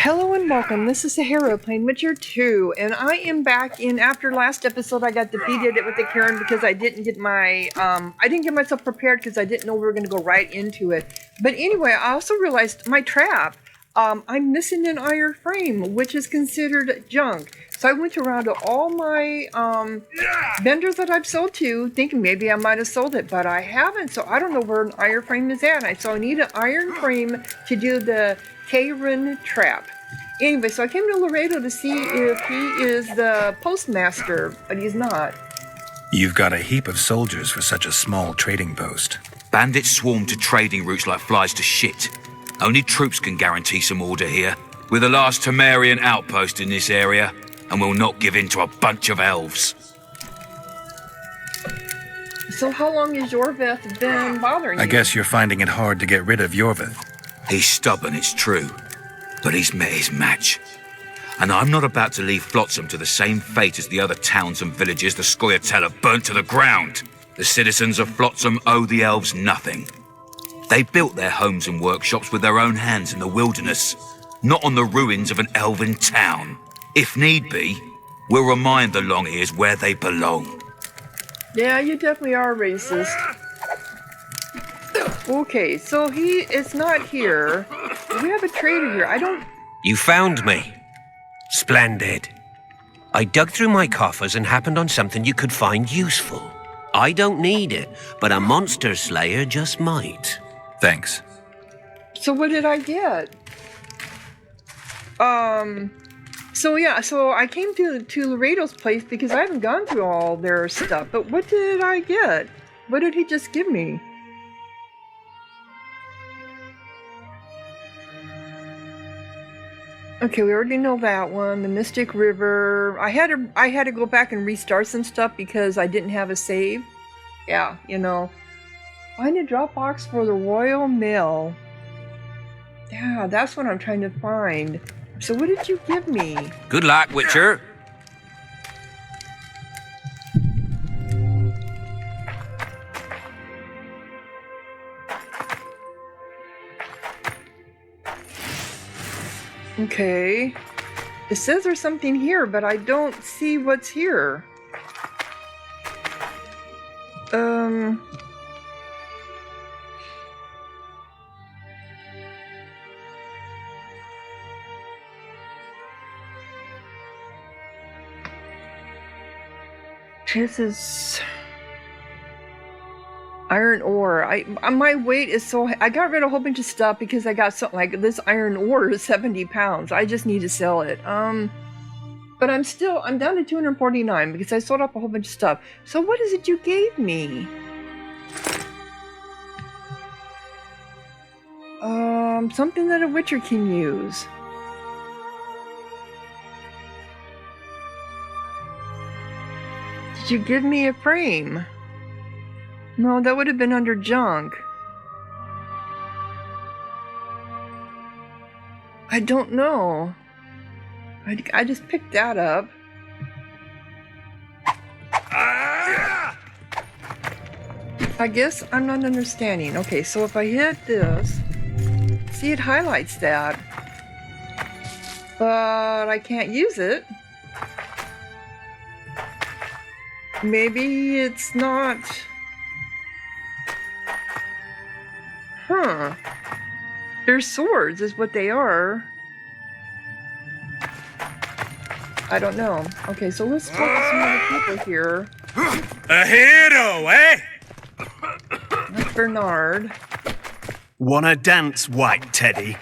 Hello and welcome. This is the Hero playing Witcher 2, and I am back in. After last episode, I got defeated with the Kayran because I didn't get my I didn't get myself prepared because I didn't know we were going to go right into it. But anyway, I also realized my trap. I'm missing an iron frame, which is considered junk. So I went around to all my vendors that I've sold to, thinking maybe I might have sold it, but I haven't. So I don't know where an iron frame is at. So I need an iron frame to do the Kayran trap. Anyway, so I came to Laredo to see if he is the postmaster, but he's not. You've got a heap of soldiers for such a small trading post. Bandits swarm to trading routes like flies to shit. Only troops can guarantee some order here. We're the last Temerian outpost in this area, and we'll not give in to a bunch of elves. So how long has Yorveth been bothering you? I guess you're finding it hard to get rid of Yorveth. He's stubborn, it's true, but he's met his match. And I'm not about to leave Flotsam to the same fate as the other towns and villages the Scoia'tael have burnt to the ground. The citizens of Flotsam owe the elves nothing. They built their homes and workshops with their own hands in the wilderness, not on the ruins of an elven town. If need be, we'll remind the Long-Ears where they belong. Yeah, you definitely are racist. Okay, so he is not here. We have a trader here. I don't... You found me. Splendid. I dug through my coffers and happened on something you could find useful. I don't need it, but a monster slayer just might. Thanks. So what did I get? So I came to Laredo's place because I haven't gone through all their stuff. But what did I get? What did he just give me? Okay, we already know that one. The Mystic River. I had to go back and restart some stuff because I didn't have a save. Yeah, you know. Find a drop box for the Royal Mail. Yeah, that's what I'm trying to find. So what did you give me? Good luck, Witcher. Okay. It says there's something here, but I don't see what's here. This is iron ore. My weight is so... I got rid of a whole bunch of stuff because I got something like this iron ore is 70 pounds. I just need to sell it. But I'm down to 249 because I sold up a whole bunch of stuff. So what is it you gave me? Something that a Witcher can use. Did you give me a frame? No, that would have been under junk. I don't know. I just picked that up. I guess I'm not understanding. Okay, so if I hit this, see, it highlights that. But I can't use it. Maybe it's not... Huh. They're swords is what they are. I don't know. Okay, so let's talk to some other people here. A hero, eh? That's Bernard. Wanna dance, white teddy?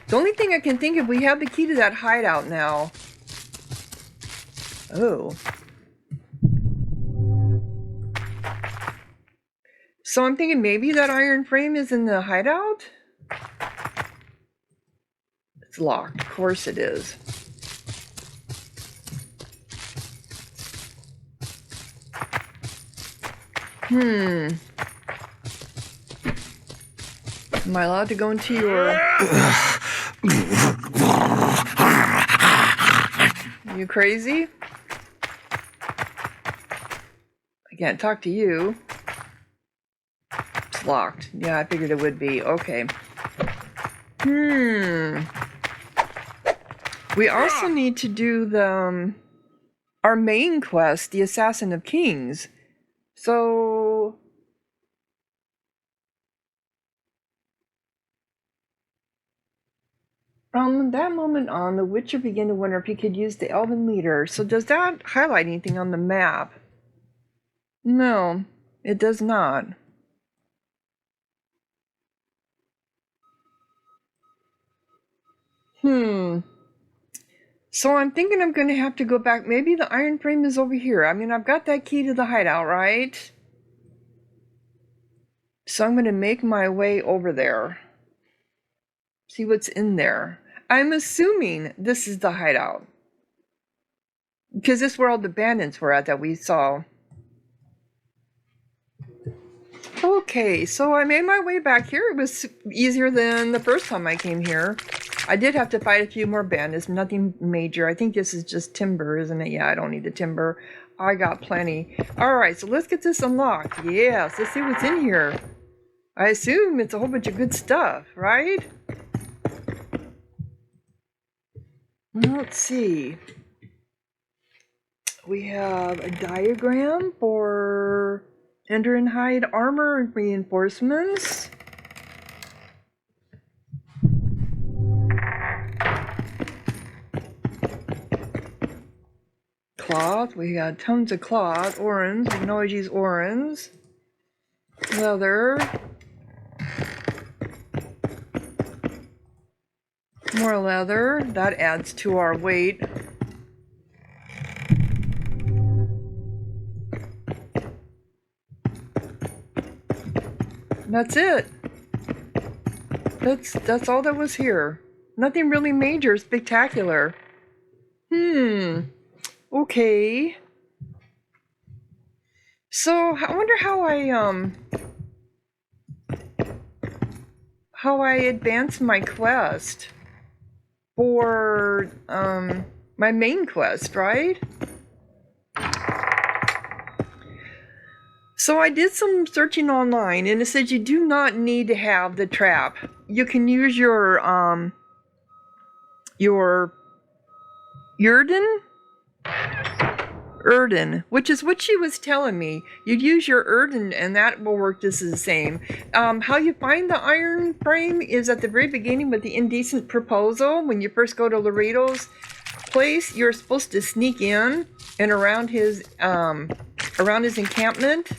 The only thing I can think of, we have the key to that hideout now. Oh. So I'm thinking maybe that iron frame is in the hideout? It's locked. Of course it is. Am I allowed to go into your... You crazy? Can't talk to you. It's locked. Yeah, I figured it would be. Okay. We also need to do the our main quest, the Assassin of Kings. So from that moment on, the Witcher began to wonder if he could use the Elven Leader. So does that highlight anything on the map? No, it does not. So I'm thinking I'm going to have to go back. Maybe the iron frame is over here. I mean, I've got that key to the hideout, right? So I'm going to make my way over there. See what's in there. I'm assuming this is the hideout. Because this is where all the bandits were at that we saw. Okay, so I made my way back here. It was easier than the first time I came here. I did have to fight a few more bandits, nothing major. I think this is just timber, isn't it? Yeah, I don't need the timber. I got plenty. Alright, so let's get this unlocked. Yes, let's see what's in here. I assume it's a whole bunch of good stuff, right? Let's see. We have a diagram for enter and hide armor and reinforcements. Cloth, we got tons of cloth, orens, we can always use orens. Leather. More leather, that adds to our weight. That's it. That's all that was here. Nothing really major, spectacular. Okay. So I wonder how I advance my quest for my main quest, right? So I did some searching online, and it says you do not need to have the trap. You can use your Erden, which is what she was telling me. You'd use your Erden, and that will work just the same. How you find the iron frame is at the very beginning with the indecent proposal. When you first go to Laredo's place, you're supposed to sneak in and around his encampment.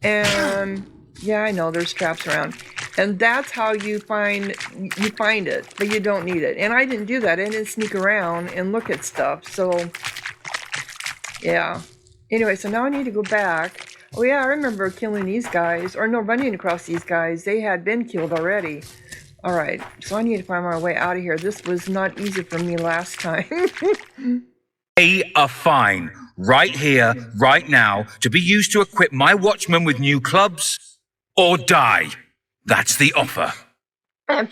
And yeah, I know there's traps around, and that's how you find it, but you don't need it. And I didn't do that. I didn't sneak around and look at stuff. So yeah. Anyway, so now I need to go back. Oh yeah, I remember killing these guys, or no, running across these guys. They had been killed already. All right, so I need to find my way out of here. This was not easy for me last time. They are fine, right here, right now, to be used to equip my watchmen with new clubs, or die. That's the offer. I'm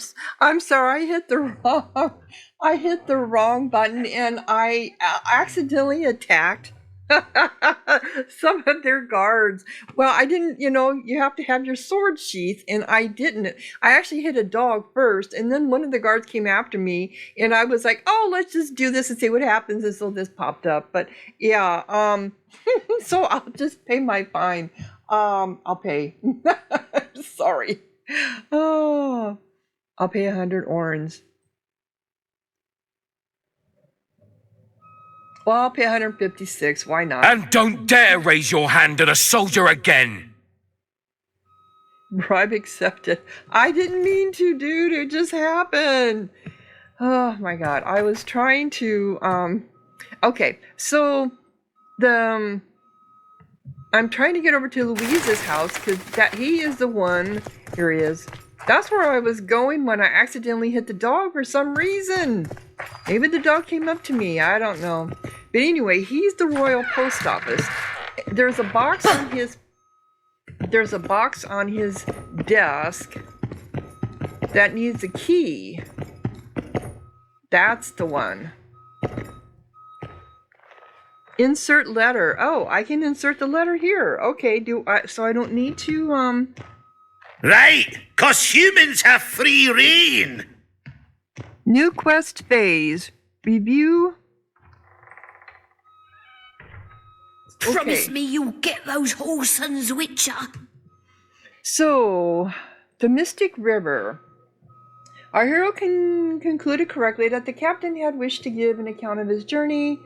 sorry, I hit the wrong button, and I accidentally attacked some of their guards. Well, I didn't, you have to have your sword sheath, and I didn't. I actually hit a dog first, and then one of the guards came after me, and I was like, oh, let's just do this and see what happens, and so this popped up. But yeah, so I'll just pay my fine. I'll pay. Sorry. Oh, I'll pay 100 orens. Well, I'll pay 156. Why not? And don't dare raise your hand at a soldier again. Bribe accepted. I didn't mean to, dude. It just happened. Oh my god. I was trying to okay, so I'm trying to get over to Louise's house because he is the one. Here he is. That's where I was going when I accidentally hit the dog for some reason. Maybe the dog came up to me. I don't know. But anyway, he's the Royal Post Office. There's a box on his desk that needs a key. That's the one. Insert letter. Oh, I can insert the letter here. Okay, so I don't need to, Right, 'cause humans have free reign. New quest phase. Review. Promise Okay. me you'll get those whoresons, Witcher. So, the Mystic River. Our hero concluded correctly that the captain had wished to give an account of his journey.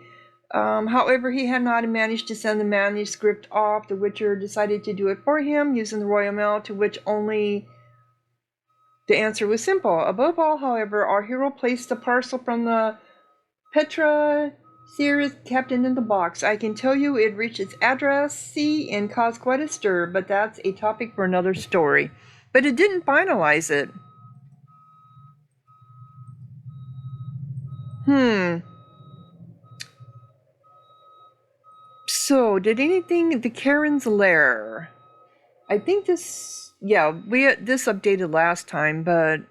However, he had not managed to send the manuscript off. The Witcher decided to do it for him, using the Royal Mail, to which only the answer was simple. Above all, however, our hero placed the parcel from the Petra Series captain in the box. I can tell you it reached its address, C, and caused quite a stir, but that's a topic for another story. But it didn't finalize it. So, did anything, the Kayran's Lair? I think this, yeah, this updated last time, but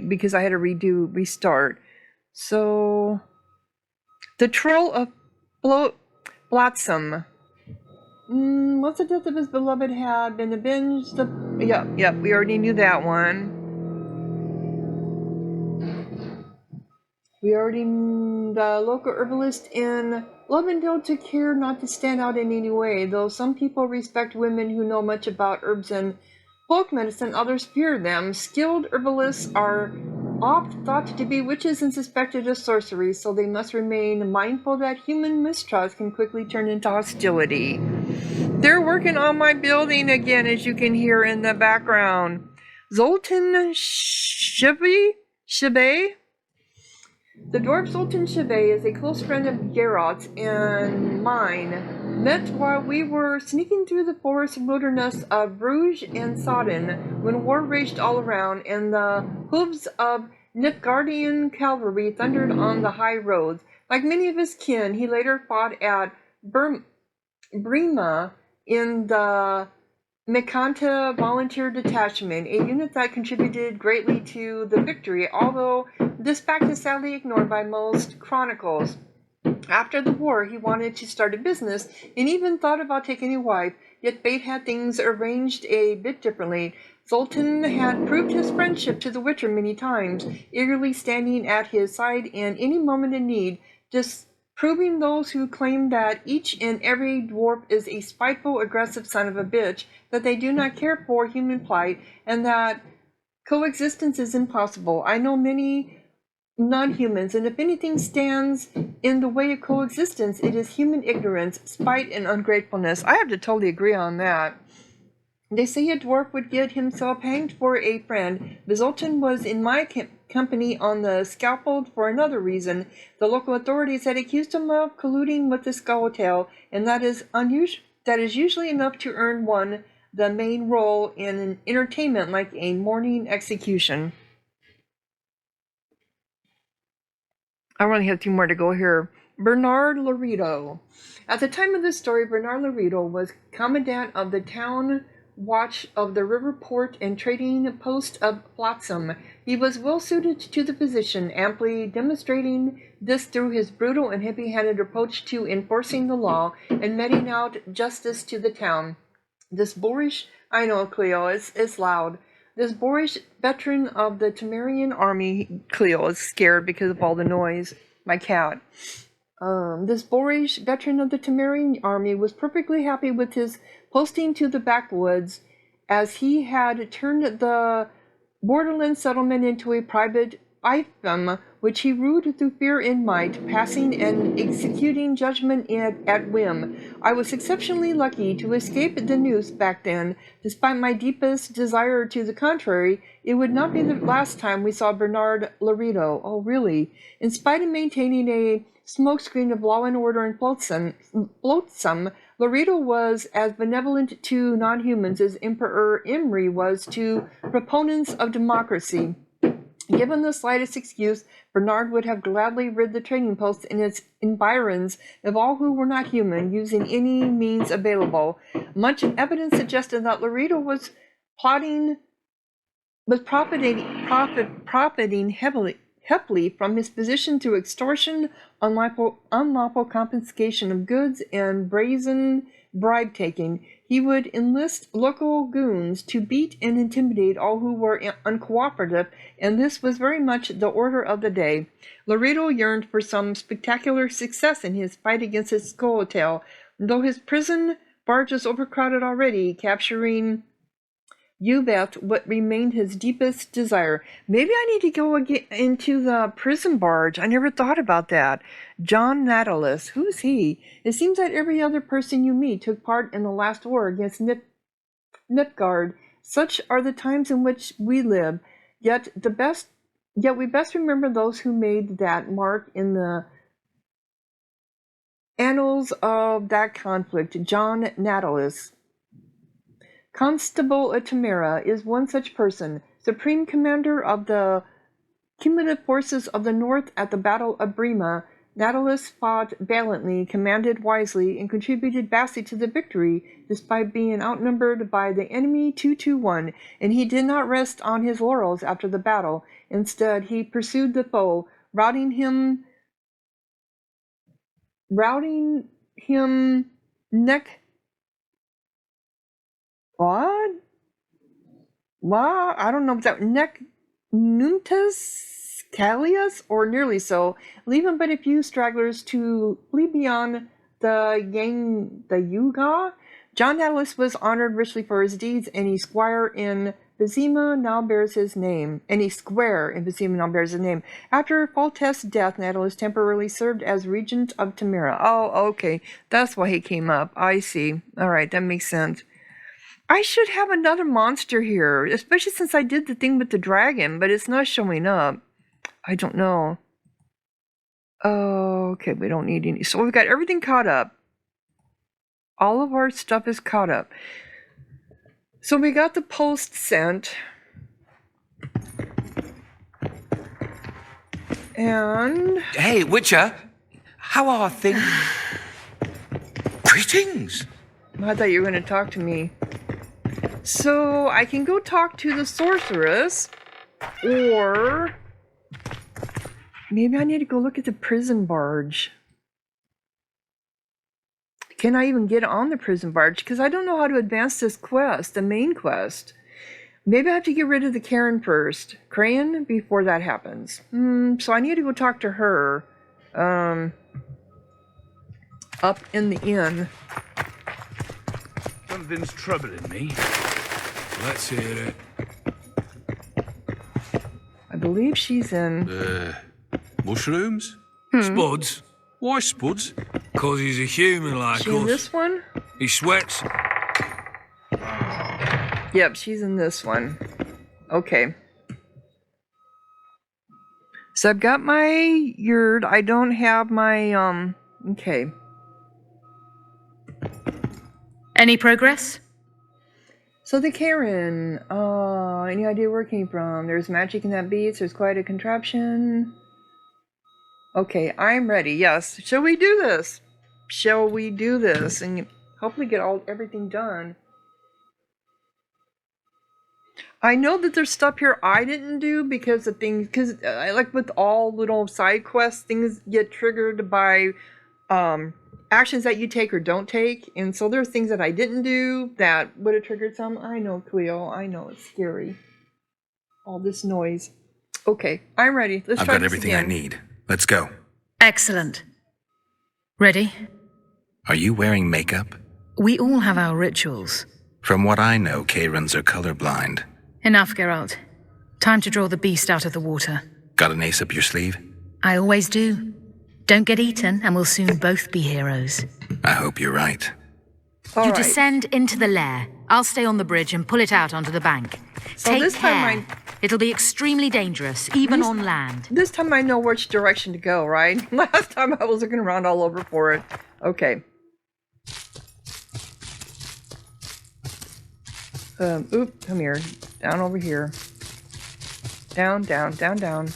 because I had to restart. So, the Troll of Flotsam. Once the death of his beloved had been avenged, yeah, we already knew that one. The local herbalist in Lovendale took care not to stand out in any way. Though some people respect women who know much about herbs and folk medicine, others fear them. Skilled herbalists are oft thought to be witches and suspected of sorcery, so they must remain mindful that human mistrust can quickly turn into hostility. They're working on my building again, as you can hear in the background. Zoltan Shibay? The dwarf Zoltan Shibay is a close friend of Geralt and mine. Met while we were sneaking through the forest wilderness of Bruges and Sodden when war raged all around and the hooves of Nilfgaardian cavalry thundered on the high roads. Like many of his kin, he later fought at Brema in the Mikanta Volunteer Detachment, a unit that contributed greatly to the victory, although this fact is sadly ignored by most chronicles. After the war, he wanted to start a business and even thought about taking a wife, yet fate had things arranged a bit differently. Zoltan had proved his friendship to the Witcher many times, eagerly standing at his side in any moment of need, disproving those who claim that each and every dwarf is a spiteful, aggressive son of a bitch, that they do not care for human plight, and that coexistence is impossible. I know many non-humans, and if anything stands in the way of coexistence, it is human ignorance, spite, and ungratefulness. I have to totally agree on that. They say a dwarf would get himself hanged for a friend. Zoltan was in my company on the scaffold for another reason. The local authorities had accused him of colluding with the Skulltail, and that is usually enough to earn one the main role in an entertainment like a morning execution. I only have 2 more to go here. Bernard Laredo. At the time of this story, Bernard Laredo was commandant of the town watch of the river port and trading post of Flotsam. He was well suited to the position, amply demonstrating this through his brutal and heavy-handed approach to enforcing the law and meting out justice to the town. This boorish, I know, Cleo, it's loud. This boorish veteran of the Temerian army, Cleo is scared because of all the noise. My cat. This boorish veteran of the Temerian army was perfectly happy with his posting to the backwoods, as he had turned the borderland settlement into a private fiefdom, which he ruled through fear and might, passing and executing judgment at whim. I was exceptionally lucky to escape the noose back then. Despite my deepest desire to the contrary, it would not be the last time we saw Bernard Laredo. Oh, really? In spite of maintaining a smokescreen of law and order in Flotsam, Laredo was as benevolent to non-humans as Emperor Imri was to proponents of democracy. Given the slightest excuse, Bernard would have gladly rid the trading post and its environs of all who were not human, using any means available. Much evidence suggested that Laredo was profiting Hepley from his position through extortion, unlawful confiscation of goods, and brazen bribe-taking. He would enlist local goons to beat and intimidate all who were uncooperative, and this was very much the order of the day. Laredo yearned for some spectacular success in his fight against his swallowtail, though his prison barge was overcrowded already. Capturing Ubeth what remained his deepest desire. Maybe I need to go into the prison barge. I never thought about that. John Nautilus. Who's he? It seems that every other person you meet took part in the last war against Nilfgaard. Such are the times in which we live. Yet we best remember those who made that mark in the annals of that conflict. John Nautilus. Constable of Tamara is one such person, supreme commander of the cumulative forces of the North at the Battle of Brema. Nautilus fought valiantly, commanded wisely, and contributed vastly to the victory, despite being outnumbered by the enemy 2-1, and he did not rest on his laurels after the battle. Instead, he pursued the foe, routing him neck. What? Wow, I don't know if that neck Nuntas Callius, or nearly so, leaving but a few stragglers to flee beyond the Yuga. John Nautilus was honored richly for his deeds, and a square in Vizima now bears his name. After Foltest's death, Nautilus temporarily served as regent of Tamara. Oh, okay, that's why he came up. I see. All right, that makes sense. I should have another monster here, especially since I did the thing with the dragon, but it's not showing up. I don't know. Oh, okay, we don't need any. So we've got everything caught up. All of our stuff is caught up. So we got the post sent. And... Hey, Witcher! How are things? Greetings! I thought you were going to talk to me. So I can go talk to the sorceress, or maybe I need to go look at the prison barge. Can I even get on the prison barge? Because I don't know how to advance this quest, the main quest. Maybe I have to get rid of the Kayran first. Crayon before that happens. So I need to go talk to her. Up in the inn. Something's troubling me. Let's hear it. I believe she's in... Mushrooms? Spuds? Why spuds? 'Cause he's a human like She in us. this one? He sweats. Yep, she's in this one. Okay. So I've got my yurt. I don't have my, okay. Any progress? So the Kayran, any idea where it came from? There's magic in that beast. There's quite a contraption. Okay, I'm ready. Yes. Shall we do this? Shall we do this? And hopefully get everything done. I know that there's stuff here I didn't do because of things, because like with all little side quests, things get triggered by actions that you take or don't take, and so there's things that I didn't do that would have triggered some. I know, Cleo. I know, it's scary. All this noise. Okay, I'm ready. Let's try I've got this everything again. I need. Let's go. Excellent. Ready? Are you wearing makeup? We all have our rituals. From what I know, Kayrans are colorblind. Enough, Geralt. Time to draw the beast out of the water. Got an ace up your sleeve? I always do. Don't get eaten, and we'll soon both be heroes. I hope you're right. All You right. descend into the lair. I'll stay on the bridge and pull it out onto the bank. So Take this time care. It'll be extremely dangerous, even on land. This time I know which direction to go, right? Last time I was looking around all over for it. Okay. Oop, come here. Down over here. Down, down, down, down.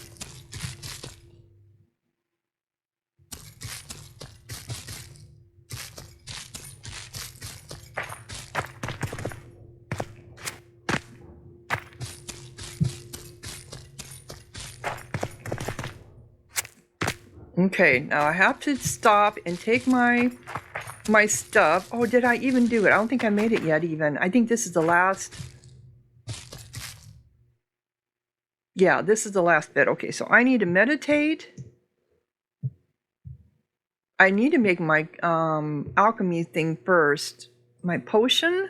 Okay, now I have to stop and take my stuff. Oh, did I even do it? I don't think I made it yet even. I think this is the last. Yeah, this is the last bit. Okay, so I need to meditate. I need to make my alchemy thing first. My potion.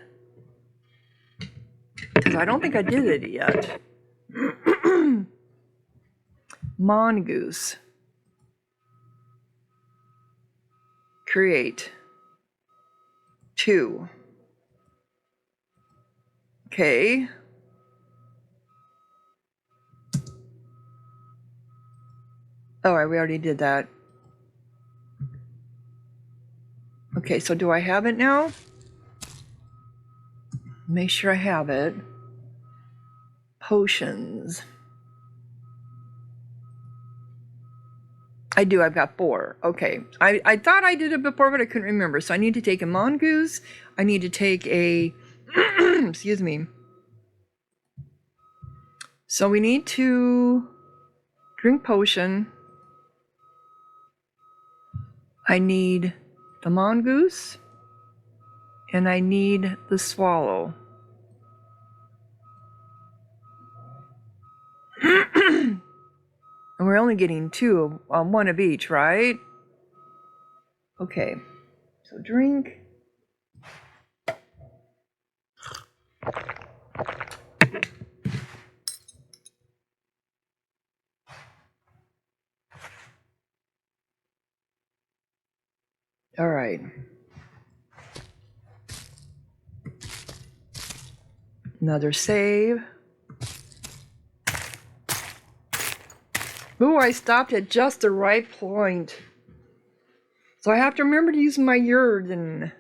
Because I don't think I did it yet. Mongoose. Create. 2. Okay. Oh, we already did that. Okay, so do I have it now? Make sure I have it. Potions. I do, I've got 4. Okay. I thought I did it before, but I couldn't remember. So I need to take a mongoose. I need to take a, excuse me. So we need to drink potion. I need the mongoose. And I need the swallow. And we're only getting 2, 1 of each, right? Okay, so drink. All right. Another save. Ooh, I stopped at just the right point. So I have to remember to use my Yurden.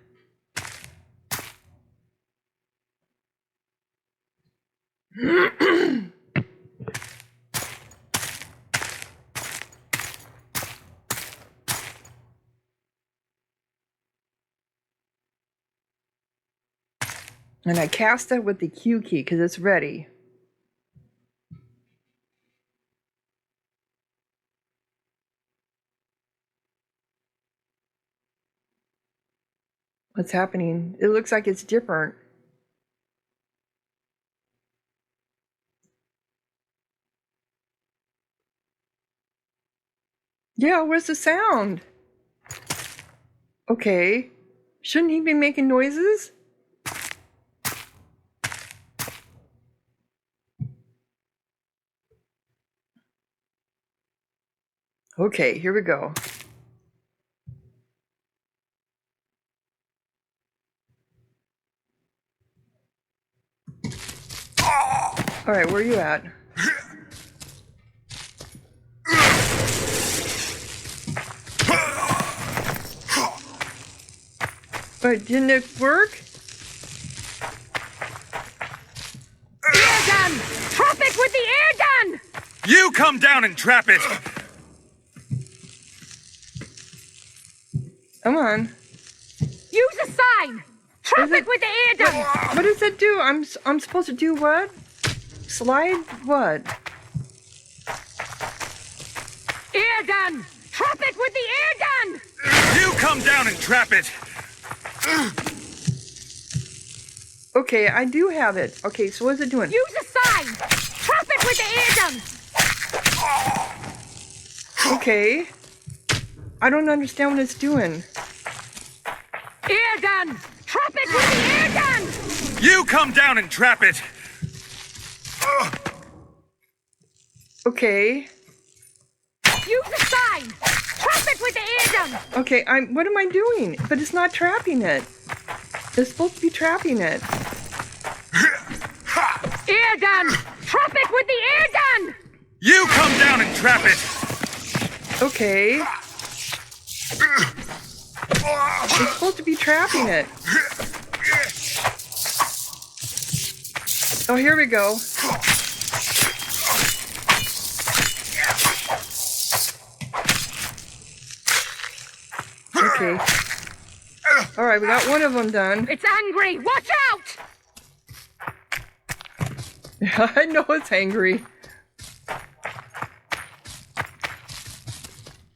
And I cast it with the Q key because it's ready. What's happening? It looks like it's different. Yeah, where's the sound? Okay. Shouldn't he be making noises? Okay, here we go. All right, where are you at? Wait, didn't it work? Air gun! Trap it with the air gun! You come down and trap it! Come on. Use a sign! Trap it with the air gun! What does it do? I'm supposed to do what? Slide what? Air gun! Trap it with the air gun! You come down and trap it! Okay, I do have it. Okay, so what's it doing? Use a sign! Trap it with the air gun! Okay. I don't understand what it's doing. Air gun! Trap it with the air gun! You come down and trap it! Okay. Use a sign! Trap it with the air gun! Okay, what am I doing? But it's not trapping it. It's supposed to be trapping it. Air gun! Trap it with the air gun! You come down and trap it! Okay. It's supposed to be trapping it. Oh, here we go. Okay. All right, we got one of them done. It's angry! Watch out! I know it's angry.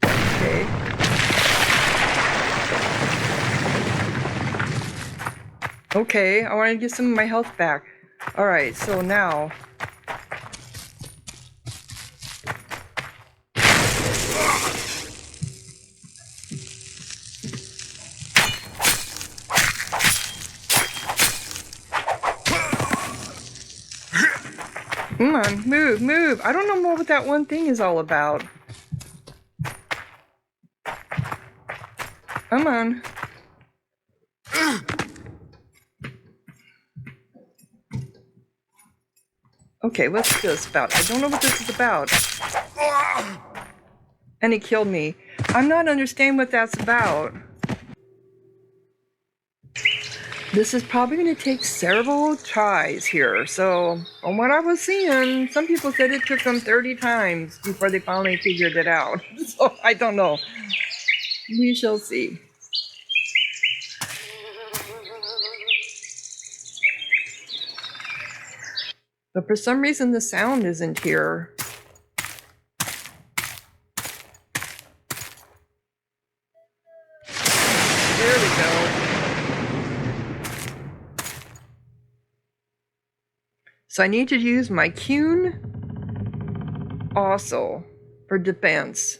Okay. Okay, I want to get some of my health back. Alright, so now... Come on, move, move. I don't know what that one thing is all about. Come on. Okay, what's this about? I don't know what this is about. And he killed me. I'm not understanding what that's about. This is probably going to take several tries here. So, from what I was seeing, some people said it took them 30 times before they finally figured it out. So, I don't know. We shall see. But for some reason, the sound isn't here. There we go. So I need to use my Kune also for defense.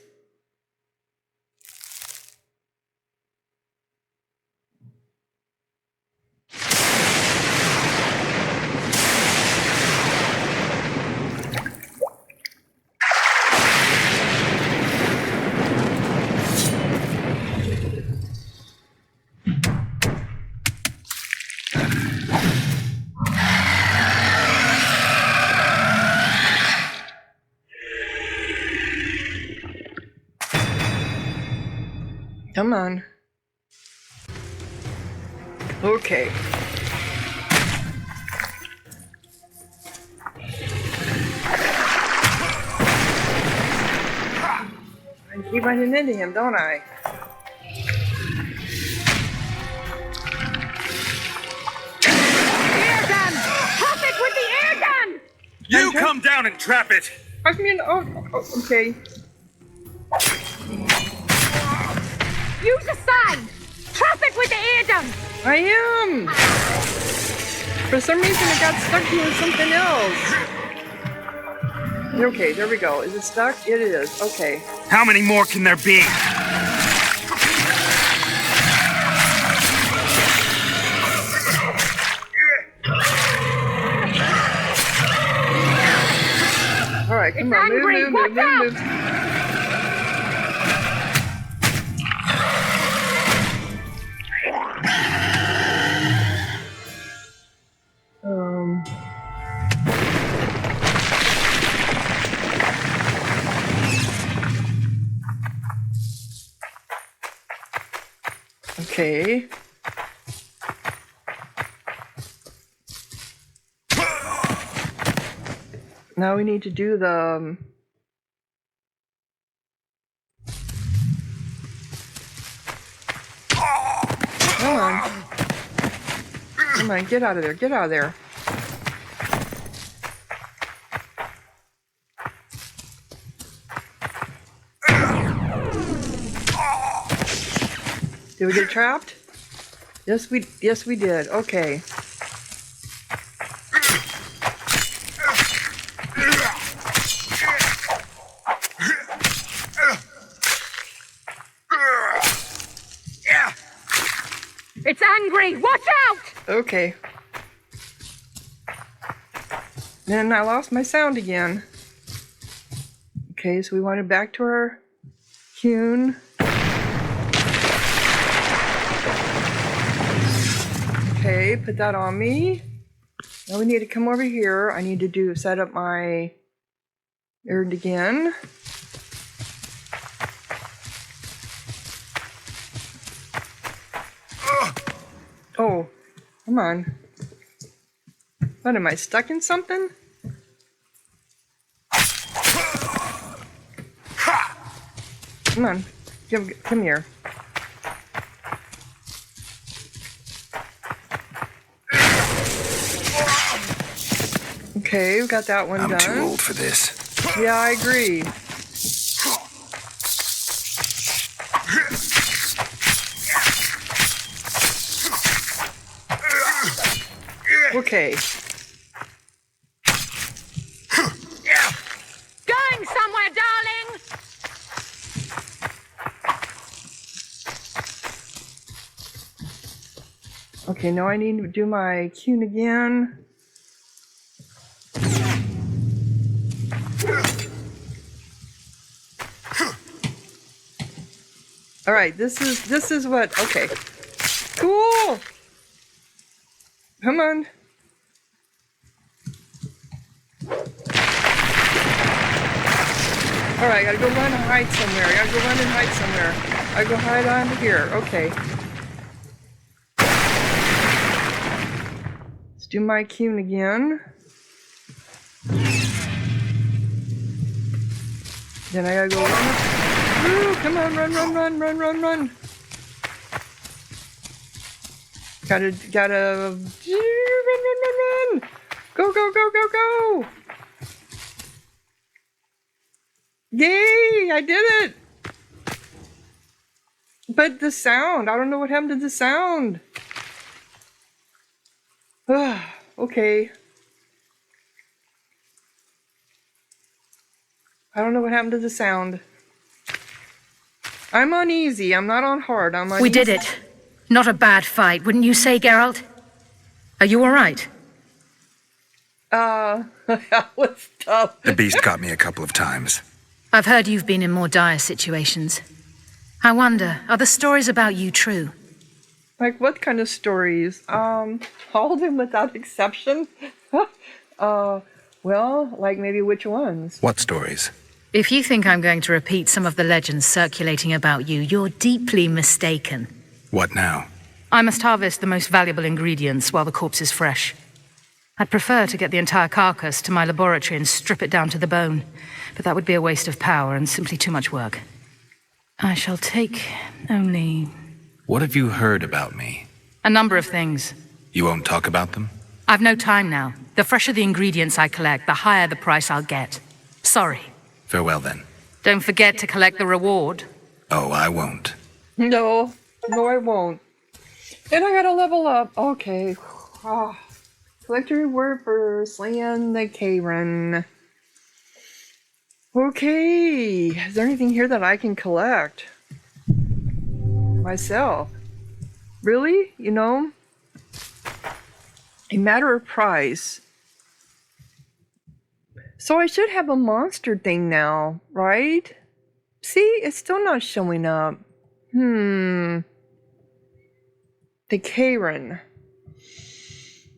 Come on. Okay. I keep running into him, don't I? Air gun! Traffic with the air gun! You come down and trap it! I mean, okay. Use a sign! Traffic with the air gun! I am! For some reason it got stuck doing something else. Okay, there we go. Is it stuck? It is. Okay. How many more can there be? Alright, come on. angry. Move, Watch out. move. Okay. Now we need to do the... Come on. Come on, get out of there, get out of there. Did we get trapped? Yes, we did. Okay. It's angry! Watch out! Okay. Then I lost my sound again. Okay, so we want it back to our Kune. Okay, put that on me. Now we need to come over here. I need to set up my urn again. Oh, come on. What, am I stuck in something? Come on, come here. Okay, we got that one done. I'm too old for this. Yeah, I agree. Okay. Going somewhere, darling! Okay, now I need to do my Q again. All right, this is what, okay. Cool! Come on. All right, I gotta go run and hide somewhere. I go hide on here, okay. Let's do my Q again. Then I gotta go run. Ooh, come on, run. Gotta, run. Go. Yay, I did it. But the sound, I don't know what happened to the sound. Okay. I don't know what happened to the sound. I'm on easy. I'm not on hard. I'm on We easy. did it. Not a bad fight, wouldn't you say, Geralt? Are you all right? That was tough. The beast got me a couple of times. I've heard you've been in more dire situations. I wonder, are the stories about you true? Like what kind of stories? All of them without exception. Well, like maybe which ones? What stories? If you think I'm going to repeat some of the legends circulating about you, you're deeply mistaken. What now? I must harvest the most valuable ingredients while the corpse is fresh. I'd prefer to get the entire carcass to my laboratory and strip it down to the bone, but that would be a waste of power and simply too much work. I shall take only What have you heard about me? a number of things. You won't talk about them? I've no time now. The fresher the ingredients I collect, the higher the price I'll get. Sorry. Farewell then. Don't forget to collect the reward. Oh, I won't. No, I won't. And I gotta level up. Okay. Collect a reward for slaying the Kayran. Okay. Is there anything here that I can collect? Myself. Really? You know? A matter of price. So I should have a monster thing now, right? See? It's still not showing up. The Kayran.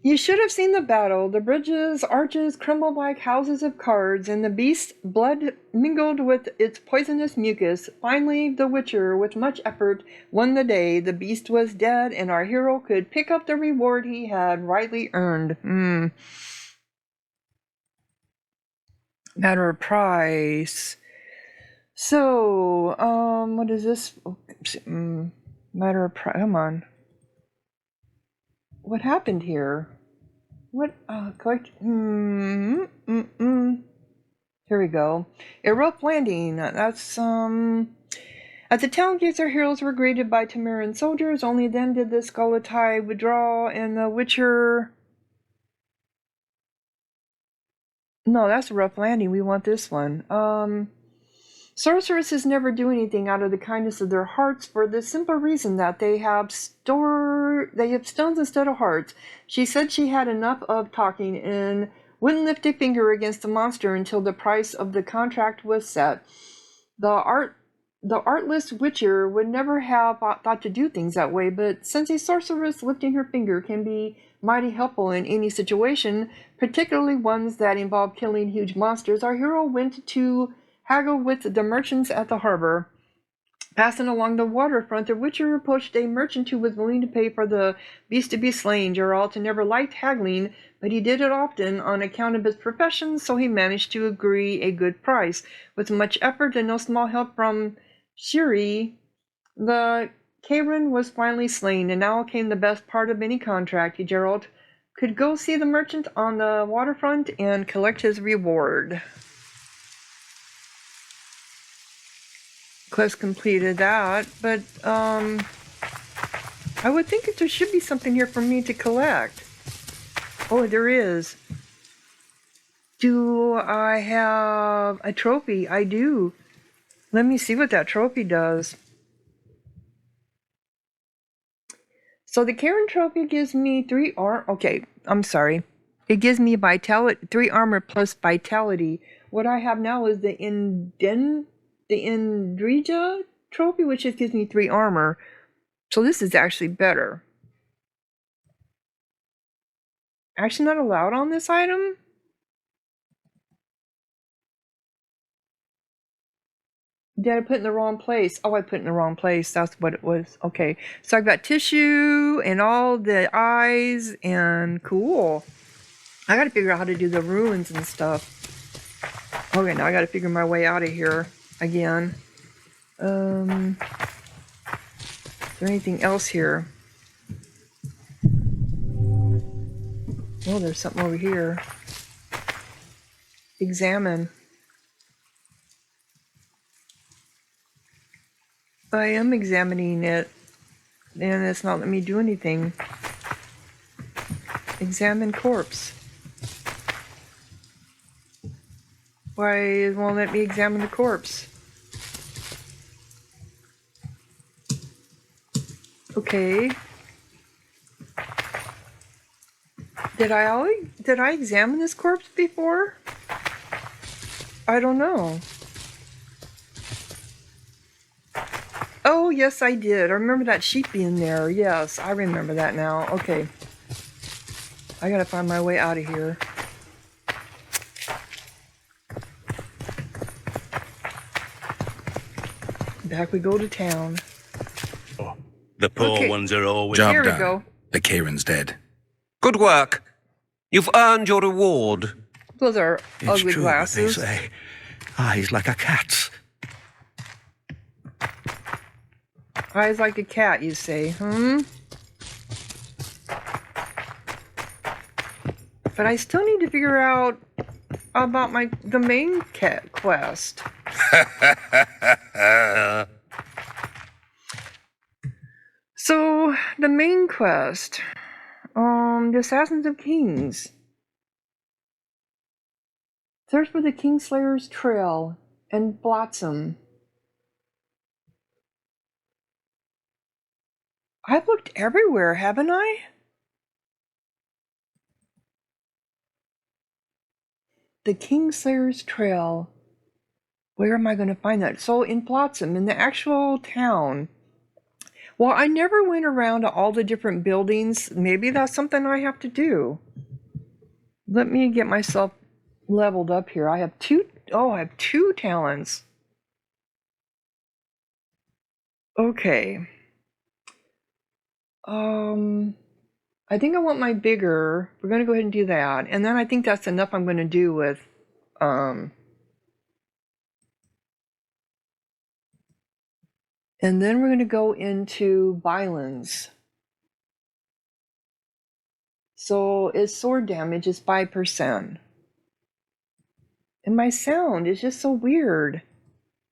You should have seen the battle. The bridges, arches crumbled like houses of cards, and the beast's blood mingled with its poisonous mucus. Finally, the Witcher, with much effort, won the day. The beast was dead, and our hero could pick up the reward he had rightly earned. Matter of price. So, what is this? Matter of price. Come on. What happened here? What? Collect. Here we go. A rough landing. That's At the town gates, our heroes were greeted by Tamaran soldiers. Only then did the Skalatai withdraw, and the Witcher. No, that's a rough landing. We want this one. Sorceresses never do anything out of the kindness of their hearts for the simple reason that they have stones instead of hearts. She said she had enough of talking and wouldn't lift a finger against the monster until the price of the contract was set. The artless Witcher would never have thought to do things that way, but since a sorceress lifting her finger can be mighty helpful in any situation, particularly ones that involve killing huge monsters, our hero went to haggle with the merchants at the harbor. Passing along the waterfront, the Witcher approached a merchant who was willing to pay for the beast to be slain. Geralt never liked haggling, but he did it often on account of his profession, so he managed to agree a good price. With much effort and no small help from Shiri, the Kayran was finally slain, and now came the best part of any contract. Geralt could go see the merchant on the waterfront and collect his reward. Quest completed that, but I would think that there should be something here for me to collect. Oh, there is. Do I have a trophy? I do. Let me see what that trophy does. So the Kayran trophy gives me 3 okay, I'm sorry. It gives me vitality, 3 armor plus vitality. What I have now is the Indrija trophy, which just gives me 3 armor. So this is actually better. Actually not allowed on this item? Did I put it in the wrong place? Oh, I put it in the wrong place. That's what it was. Okay. So I've got tissue and all the eyes and cool. I got to figure out how to do the ruins and stuff. Okay, now I got to figure my way out of here again. Is there anything else here? Oh, there's something over here. Examine. I am examining it, and it's not letting me do anything. Examine corpse. Why it won't let me examine the corpse? Okay. Did I examine this corpse before? I don't know. Oh, yes, I did. I remember that sheep being there. Yes, I remember that now. Okay. I gotta find my way out of here. Back we go to town. The poor Okay. ones are always... Job Here we done. go. The Kayran's dead. Good work. You've earned your reward. Those are It's ugly true what they glasses. say. Eyes like a cat's. Eyes like a cat, you say, But I still need to figure out about the main cat quest. So, the main quest, the Assassins of Kings. Search for the Kingslayer's Trail and Blossom. I've looked everywhere, haven't I? The Kingslayer's Trail. Where am I going to find that? So in Blossom, in the actual town. Well, I never went around to all the different buildings. Maybe that's something I have to do. Let me get myself leveled up here. I have 2 talents. Okay. I think I want my bigger. We're going to go ahead and do that. And then I think that's enough I'm going to do with, and then we're going to go into violence. So its sword damage is 5%. And my sound is just so weird.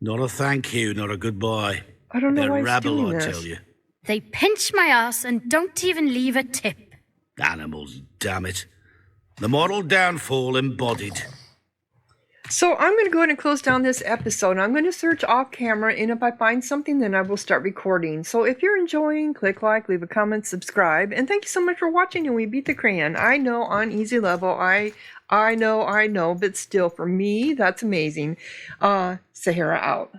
Not a thank you, not a goodbye. I don't know They're why it's rabble, doing I this. tell you. They pinch my ass and don't even leave a tip. Animals, damn it. The moral downfall embodied. So I'm going to go ahead and close down this episode. I'm going to search off camera, and if I find something, then I will start recording. So if you're enjoying, click like, leave a comment, subscribe, and thank you so much for watching. And we beat the crayon. I know on easy level, I know, but still, for me, that's amazing. Sahara out.